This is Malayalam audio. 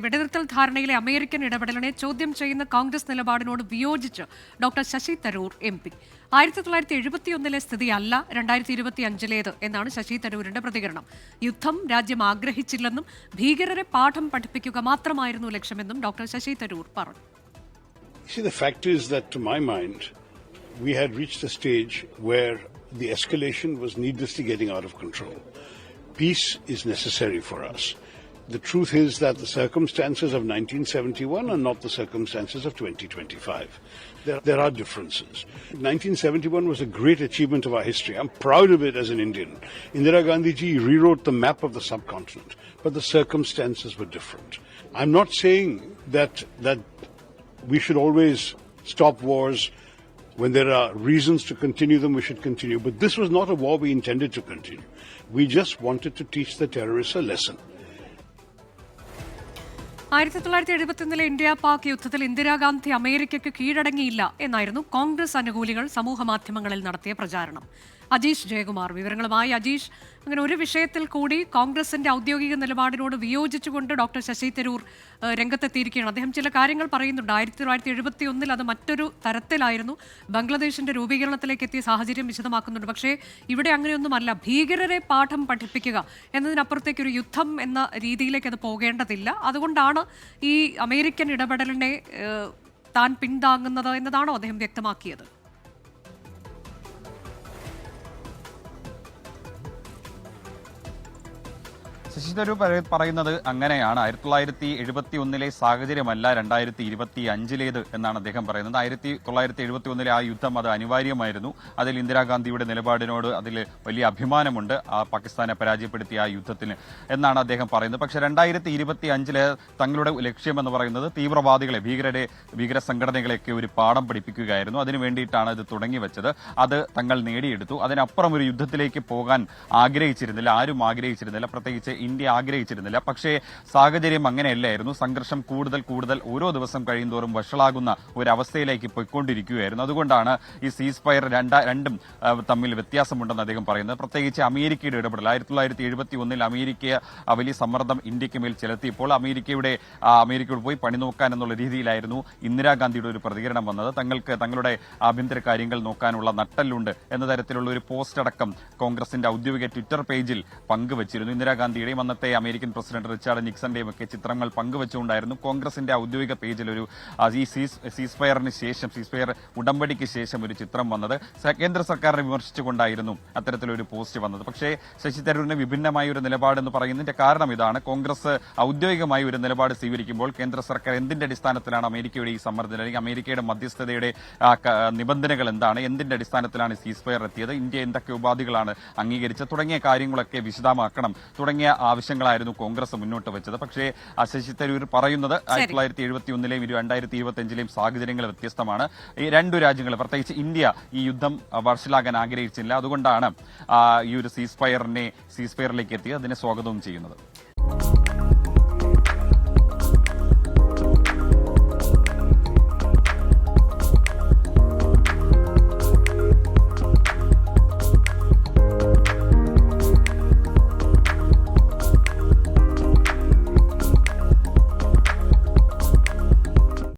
വെടിനിർത്തൽ ധാരണയിലെ അമേരിക്കൻ ഇടപെടലിനെ ചോദ്യം ചെയ്യുന്ന കോൺഗ്രസ് നിലപാടിനോട് വിയോജിച്ച് ഡോക്ടർ ശശി തരൂർ MP. 1971 സ്ഥിതിയല്ല 2025 എന്നാണ് ശശി തരൂരിന്റെ പ്രതികരണം. യുദ്ധം രാജ്യം ആഗ്രഹിച്ചില്ലെന്നും ഭീകരരെ പാഠം പഠിപ്പിക്കുക മാത്രമായിരുന്നു ലക്ഷ്യമെന്നും ഡോക്ടർ ശശി തരൂർ പറഞ്ഞു. See, the fact is that, to my mind, we had reached a stage where the escalation was needlessly getting out of control. Peace is necessary for us. The truth is that the circumstances of 1971 are not the circumstances of 2025. There are differences. 1971 was a great achievement of our history. I'm proud of it as an Indian. Indira Gandhi ji rewrote the map of the subcontinent, but the circumstances were different. I'm not saying that we should always stop wars. When there are reasons to continue them, we should continue. But this was not a war we intended to continue. We just wanted to teach the terrorists a lesson. 1971 India Pak യുദ്ധത്തിൽ ഇന്ദിരാഗാന്ധി അമേരിക്കയ്ക്ക് കീഴടങ്ങിയില്ല എന്നായിരുന്നു കോൺഗ്രസ് അനുകൂലികൾ സമൂഹമാധ്യമങ്ങളിൽ നടത്തിയ പ്രചാരണം. അജീഷ് ജയകുമാർ വിവരങ്ങളുമായി. അജീഷ്, അങ്ങനെ ഒരു വിഷയത്തിൽ കൂടി കോൺഗ്രസിന്റെ ഔദ്യോഗിക നിലപാടിനോട് വിയോജിച്ചുകൊണ്ട് ഡോക്ടർ ശശി തരൂർ രംഗത്തെത്തിയിരിക്കുകയാണ്. അദ്ദേഹം ചില കാര്യങ്ങൾ പറയുന്നുണ്ട്. 1971 അത് മറ്റൊരു തരത്തിലായിരുന്നു. ബംഗ്ലാദേശിന്റെ രൂപീകരണത്തിലേക്ക് എത്തിയ സാഹചര്യം വിശദമാക്കുന്നുണ്ട്. പക്ഷേ ഇവിടെ അങ്ങനെയൊന്നുമല്ല. ഭീകരരെ പാഠം പഠിപ്പിക്കുക എന്നതിനപ്പുറത്തേക്ക് ഒരു യുദ്ധം എന്ന രീതിയിലേക്ക് അത് പോകേണ്ടതില്ല. അതുകൊണ്ടാണ് ഈ അമേരിക്കൻ ഇടപെടലിനെ താൻ പിന്താങ്ങുന്നത് എന്നതാണോ അദ്ദേഹം വ്യക്തമാക്കിയത്? ശശി തരൂർ പറയുന്നത് അങ്ങനെയാണ്. 1971 സാഹചര്യമല്ല 2025 എന്നാണ് അദ്ദേഹം പറയുന്നത്. 1971 ആ യുദ്ധം അത് അനിവാര്യമായിരുന്നു. അതിൽ ഇന്ദിരാഗാന്ധിയുടെ നിലപാടിനോട് അതിൽ വലിയ അഭിമാനമുണ്ട്, പാകിസ്ഥാനെ പരാജയപ്പെടുത്തിയ ആ യുദ്ധത്തിന് എന്നാണ് അദ്ദേഹം പറയുന്നത്. പക്ഷേ 2025 തങ്ങളുടെ ലക്ഷ്യമെന്ന് പറയുന്നത് തീവ്രവാദികളെ, ഭീകര സംഘടനകളെയൊക്കെ ഒരു പാഠം പഠിപ്പിക്കുകയായിരുന്നു. അതിനു വേണ്ടിയിട്ടാണ് ഇത് തുടങ്ങിവെച്ചത്. അത് തങ്ങൾ നേടിയെടുത്തു. അതിനപ്പുറം ഒരു യുദ്ധത്തിലേക്ക് പോകാൻ ആഗ്രഹിച്ചിരുന്നില്ല, ആരും ആഗ്രഹിച്ചിരുന്നില്ല, പ്രത്യേകിച്ച് ഇന്ത്യ ആഗ്രഹിച്ചിരുന്നില്ല. പക്ഷേ സാഹചര്യം അങ്ങനെയല്ലായിരുന്നു. സംഘർഷം കൂടുതൽ ഓരോ ദിവസം കഴിയുന്തോറും വഷളാകുന്ന ഒരവസ്ഥയിലേക്ക് പോയിക്കൊണ്ടിരിക്കുകയായിരുന്നു. അതുകൊണ്ടാണ് ഈ സീസ് ഫയർ രണ്ടും തമ്മിൽ വ്യത്യാസമുണ്ടെന്ന് അദ്ദേഹം പറയുന്നത്. പ്രത്യേകിച്ച് അമേരിക്കയുടെ ഇടപെടൽ 1971 അമേരിക്ക വലിയ സമ്മർദ്ദം ഇന്ത്യക്ക് മേൽ ചെലുത്തിയപ്പോൾ അമേരിക്കയോട് പോയി പണി നോക്കാൻ എന്നുള്ള രീതിയിലായിരുന്നു ഇന്ദിരാഗാന്ധിയുടെ ഒരു പ്രതികരണം വന്നത്. തങ്ങളുടെ ആഭ്യന്തര കാര്യങ്ങൾ നോക്കാനുള്ള നട്ടല്ലുണ്ട് എന്ന തരത്തിലുള്ള ഒരു പോസ്റ്റ് അടക്കം കോൺഗ്രസിന്റെ ഔദ്യോഗിക ട്വിറ്റർ പേജിൽ പങ്കുവച്ചിരുന്നു. ഇന്ദിരാഗാന്ധിയുടെയും അന്നത്തെ അമേരിക്കൻ പ്രസിഡന്റ് റിച്ചാർഡ് നിക്സന്റെയും ഒക്കെ ചിത്രങ്ങൾ പങ്കുവച്ചുകൊണ്ടായിരുന്നു കോൺഗ്രസിന്റെ ഔദ്യോഗിക പേജിൽ ഒരു ഈ സീസ് ഫയർ ഉടമ്പടിക്ക് ശേഷം ഒരു ചിത്രം വന്നത്. കേന്ദ്ര സർക്കാരിനെ വിമർശിച്ചുകൊണ്ടായിരുന്നു അത്തരത്തിലൊരു പോസ്റ്റ് വന്നത്. പക്ഷേ ശശി തരൂരിന് വിഭിന്നമായ ഒരു നിലപാടെന്ന് പറയുന്നതിന്റെ കാരണം ഇതാണ്. കോൺഗ്രസ് ഔദ്യോഗികമായി ഒരു നിലപാട് സ്വീകരിക്കുമ്പോൾ കേന്ദ്ര സർക്കാർ എന്തിന്റെ അടിസ്ഥാനത്തിലാണ് അമേരിക്കയുടെ ഈ സമ്മർദ്ദം, അല്ലെങ്കിൽ അമേരിക്കയുടെ മധ്യസ്ഥതയുടെ നിബന്ധനകൾ എന്താണ്, എന്തിന്റെ അടിസ്ഥാനത്തിലാണ് സീസ് ഫയർ എത്തിയത്, ഇന്ത്യ എന്തൊക്കെ ഉപാധികളാണ് അംഗീകരിച്ചത് തുടങ്ങിയ കാര്യങ്ങളൊക്കെ വിശദമാക്കണം തുടങ്ങിയ ആവശ്യങ്ങളായിരുന്നു കോൺഗ്രസ് മുന്നോട്ട് വെച്ചത്. പക്ഷേ ശശി തരൂർ പറയുന്നത് 1971 2025 സാഹചര്യങ്ങൾ വ്യത്യസ്തമാണ്. ഈ രണ്ടു രാജ്യങ്ങൾ, പ്രത്യേകിച്ച് ഇന്ത്യ ഈ യുദ്ധം വഷളാകാൻ ആഗ്രഹിച്ചില്ല. അതുകൊണ്ടാണ് ഈ ഒരു സീസ് ഫയറിലേക്ക് എത്തി അതിനെ സ്വാഗതവും ചെയ്യുന്നത്.